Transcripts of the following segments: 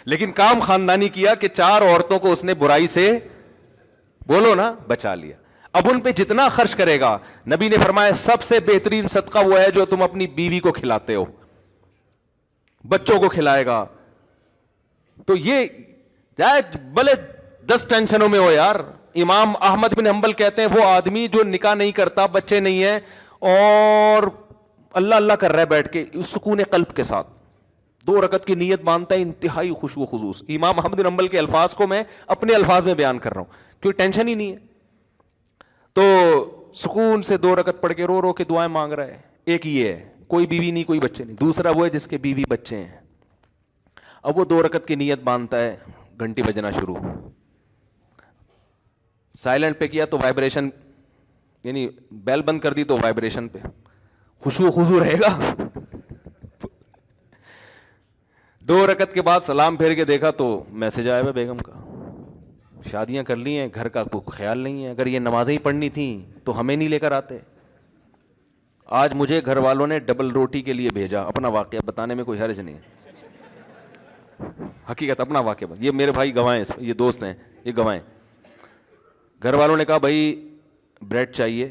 لیکن کام خاندانی کیا کہ 4 عورتوں کو اس نے برائی سے بولو نا بچا لیا. اب ان پہ جتنا خرچ کرے گا, نبی نے فرمایا سب سے بہترین صدقہ وہ ہے جو تم اپنی بیوی کو کھلاتے ہو, بچوں کو کھلائے گا. تو یہ جائے بھلے 10 ٹینشنوں میں ہو یار. امام احمد بن حنبل کہتے ہیں وہ آدمی جو نکاح نہیں کرتا, بچے نہیں ہیں, اور اللہ اللہ کر رہا ہے بیٹھ کے سکون قلب کے ساتھ, 2 رکعت کی نیت مانتا ہے, انتہائی خشوع و خضوع. امام احمد بن حنبل کے الفاظ کو میں اپنے الفاظ میں بیان کر رہا ہوں کیونکہ ٹینشن ہی نہیں ہے. تو سکون سے 2 رکعت پڑھ کے رو رو کے دعائیں مانگ رہا ہے. ایک یہ ہے کوئی بیوی نہیں کوئی بچے نہیں. دوسرا وہ ہے جس کے بیوی بچے ہیں. اب وہ 2 رکعت کی نیت باندھتا ہے, گھنٹی بجنا شروع, سائلنٹ پہ کیا تو وائبریشن, یعنی بیل بند کر دی تو وائبریشن پہ, خشوع و خضوع رہے گا. 2 رکعت کے بعد سلام پھیر کے دیکھا تو میسج آیا ہے بیگم کا, شادیاں کر لی ہیں, گھر کا کوئی خیال نہیں ہے, اگر یہ نمازیں ہی پڑھنی تھیں تو ہمیں نہیں لے کر آتے. آج مجھے گھر والوں نے ڈبل روٹی کے لیے بھیجا. اپنا واقعہ بتانے میں کوئی حرج نہیں ہے, حقیقت اپنا واقعہ. یہ میرے بھائی گواہیں, یہ دوست ہیں, یہ گواہیں. گھر والوں نے کہا بھائی بریڈ چاہیے,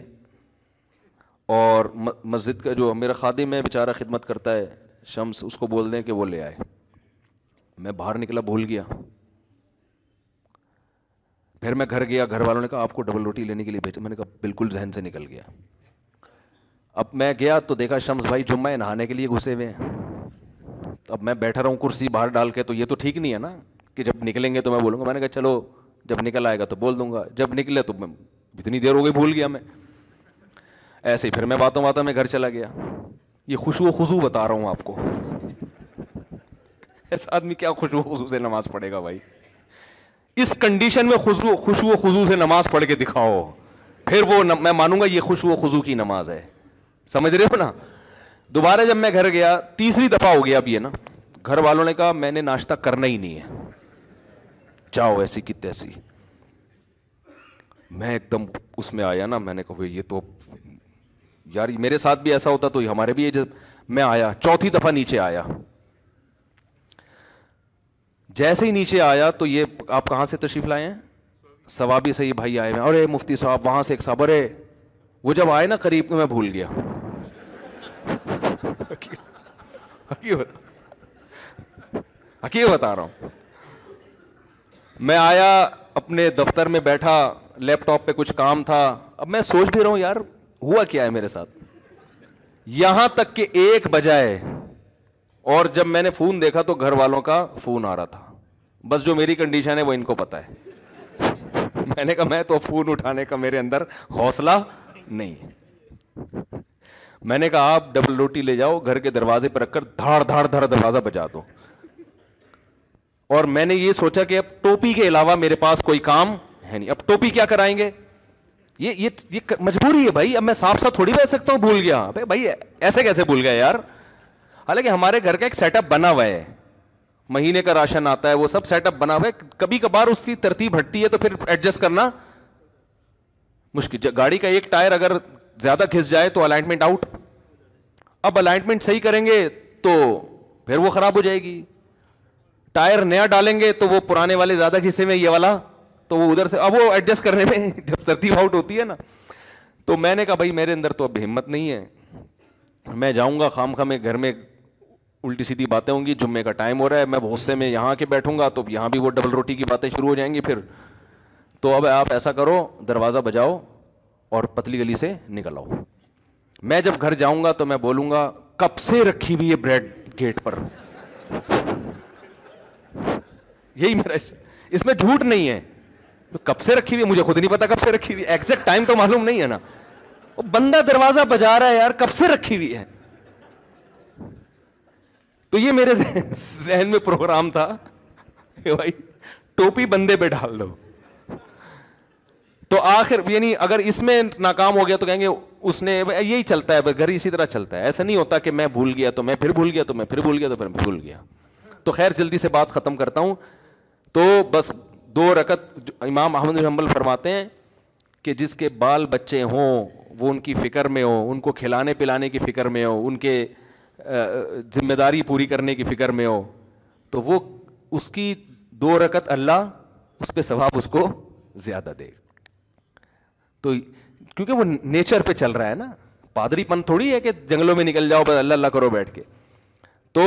اور مسجد کا جو میرا خادم ہے بیچارہ خدمت کرتا ہے شمس, اس کو بول دیں کہ وہ لے آئے. میں باہر نکلا بھول گیا. پھر میں گھر گیا, گھر والوں نے کہا آپ کو ڈبل روٹی لینے کے لیے بھیجا. میں نے کہا بالکل ذہن سے نکل گیا. اب میں گیا تو دیکھا شمس بھائی جمعہ نہانے کے لیے گھسے ہوئے ہیں. اب میں بیٹھا رہا ہوں کرسی باہر ڈال کے, تو یہ تو ٹھیک نہیں ہے نا کہ جب نکلیں گے تو میں بولوں گا. میں نے کہا چلو جب نکل آئے گا تو بول دوں گا, جب نکلے تو میں اتنی دیر ہو گئی بھول گیا میں. ایسے ہی پھر میں باتوں میں گھر چلا گیا. یہ خشوع و خضوع بتا رہا ہوں آپ کو. ایسا آدمی کیا خشوع و خضوع سے نماز پڑھے گا بھائی؟ اس کنڈیشن میں خشوع و خضوع سے نماز پڑھ کے دکھاؤ, پھر وہ میں مانوں گا یہ خشوع و خضوع کی نماز ہے. سمجھ رہے ہو نا؟ دوبارہ جب میں گھر گیا, تیسری دفعہ ہو گیا اب یہ نا, گھر والوں نے کہا میں نے ناشتہ کرنا ہی نہیں ہے, جاؤ ایسی کی تیسی. میں ایک دم اس میں آیا نا, میں نے کہا بھائی یہ تو یار میرے ساتھ بھی ایسا ہوتا تو ہمارے بھی. جب میں آیا چوتھی دفعہ نیچے آیا, جیسے ہی نیچے آیا تو یہ آپ کہاں سے تشریف لائے ہیں؟ ثوابی سے یہ بھائی آئے ہیں. ارے مفتی صاحب, وہاں سے ایک صاحب, ارے وہ جب آئے نا قریب میں بھول گیا. حقیقت بتا رہا ہوں. میں آیا اپنے دفتر میں بیٹھا, لیپ ٹاپ پہ کچھ کام تھا. اب میں سوچ بھی رہا ہوں یار ہوا کیا ہے میرے ساتھ, یہاں تک کہ 1 بجا ہے, اور جب میں نے فون دیکھا تو گھر والوں کا فون آ رہا تھا. بس جو میری کنڈیشن ہے وہ ان کو پتا ہے. میں نے کہا میں تو فون اٹھانے کا میرے اندر حوصلہ نہیں. میں نے کہا آپ ڈبل روٹی لے جاؤ, گھر کے دروازے پہ رکھ کر دھاڑ دھاڑ دھاڑ دروازہ بجا دو. اور میں نے یہ سوچا کہ اب ٹوپی کے علاوہ میرے پاس کوئی کام ہے نہیں, اب ٹوپی کیا کرائیں گے, یہ مجبوری ہے بھائی. اب میں صاف صاف تھوڑی کہہ سکتا ہوں بھول گیا. بھائی ایسے کیسے بھول گیا یار؟ حالانکہ ہمارے گھر کا ایک سیٹ اپ بنا ہوا ہے, مہینے کا راشن آتا ہے, وہ سب سیٹ اپ بنا ہوا ہے. کبھی کبھار اس کی ترتیب ہٹتی ہے تو پھر ایڈجسٹ کرنا مشکل. گاڑی کا ایک ٹائر اگر زیادہ گھس جائے تو الائنمنٹ آؤٹ. اب الائنمنٹ صحیح کریں گے تو پھر وہ خراب ہو جائے گی. ٹائر نیا ڈالیں گے تو وہ پرانے والے زیادہ گھسے میں, یہ والا تو وہ ادھر سے, اب وہ ایڈجسٹ کرنے میں جب ترتیب آؤٹ ہوتی ہے نا. تو میں نے کہا بھائی میرے اندر تو اب ہمت نہیں ہے, میں جاؤں گا خام خواہ میں گھر میں الٹی سیدھی باتیں ہوں گی. جمعے کا ٹائم ہو رہا ہے, میں غصے میں یہاں کے بیٹھوں گا تو یہاں بھی وہ ڈبل روٹی کی باتیں شروع ہو جائیں گی پھر. تو اب آپ ایسا کرو, دروازہ بجاؤ اور پتلی گلی سے نکل آؤ. میں جب گھر جاؤں گا تو میں بولوں گا کب سے رکھی ہوئی ہے بریڈ گیٹ پر. یہی میرا, اس میں جھوٹ نہیں ہے. کب سے رکھی ہوئی ہے مجھے خود نہیں پتا کب سے رکھی ہوئی ہے, ایگزیکٹ ٹائم تو معلوم نہیں ہے نا. وہ بندہ دروازہ بجا رہا ہے یار, کب سے رکھی ہوئی ہے. تو یہ میرے ذہن میں پروگرام تھا کہ بھائی ٹوپی بندے پہ ڈال دو. تو آخر یعنی اگر اس میں ناکام ہو گیا تو کہیں گے اس نے, یہی چلتا ہے گھر اسی طرح چلتا ہے. ایسا نہیں ہوتا کہ میں بھول گیا تو میں پھر بھول گیا, تو میں پھر بھول گیا, تو پھر بھول گیا. تو خیر جلدی سے بات ختم کرتا ہوں. تو بس 2 رکعت امام احمد بن حنبل فرماتے ہیں کہ جس کے بال بچے ہوں وہ ان کی فکر میں ہو, ان کو کھلانے پلانے کی فکر میں ہو, ان کے ذمہ داری پوری کرنے کی فکر میں ہو, تو وہ اس کی 2 رکعت اللہ اس پہ ثواب اس کو زیادہ دے گا. تو کیونکہ وہ نیچر پہ چل رہا ہے نا, پادری پن تھوڑی ہے کہ جنگلوں میں نکل جاؤ بس اللہ اللہ کرو بیٹھ کے. تو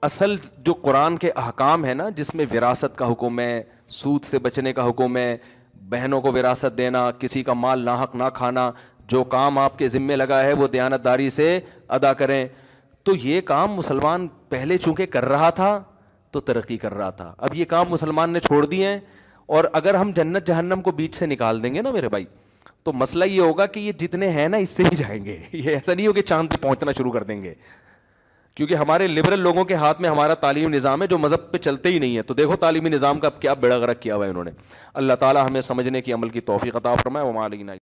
اصل جو قرآن کے احکام ہے نا, جس میں وراثت کا حکم ہے, سود سے بچنے کا حکم ہے, بہنوں کو وراثت دینا, کسی کا مال ناحق نہ کھانا, جو کام آپ کے ذمے لگا ہے وہ دیانتداری سے ادا کریں. تو یہ کام مسلمان پہلے چونکہ کر رہا تھا تو ترقی کر رہا تھا, اب یہ کام مسلمان نے چھوڑ دیے ہیں. اور اگر ہم جنت جہنم کو بیچ سے نکال دیں گے نا میرے بھائی, تو مسئلہ یہ ہوگا کہ یہ جتنے ہیں نا اس سے ہی جائیں گے. یہ ایسا نہیں ہو کہ چاند پہ پہنچنا شروع کر دیں گے, کیونکہ ہمارے لبرل لوگوں کے ہاتھ میں ہمارا تعلیمی نظام ہے جو مذہب پہ چلتے ہی نہیں ہے. تو دیکھو تعلیمی نظام کا اب کیا بیڑا غرق کیا ہوا ہے انہوں نے. اللہ تعالی ہمیں سمجھنے کی عمل کی توفیق عطا فرمائے. وما علینا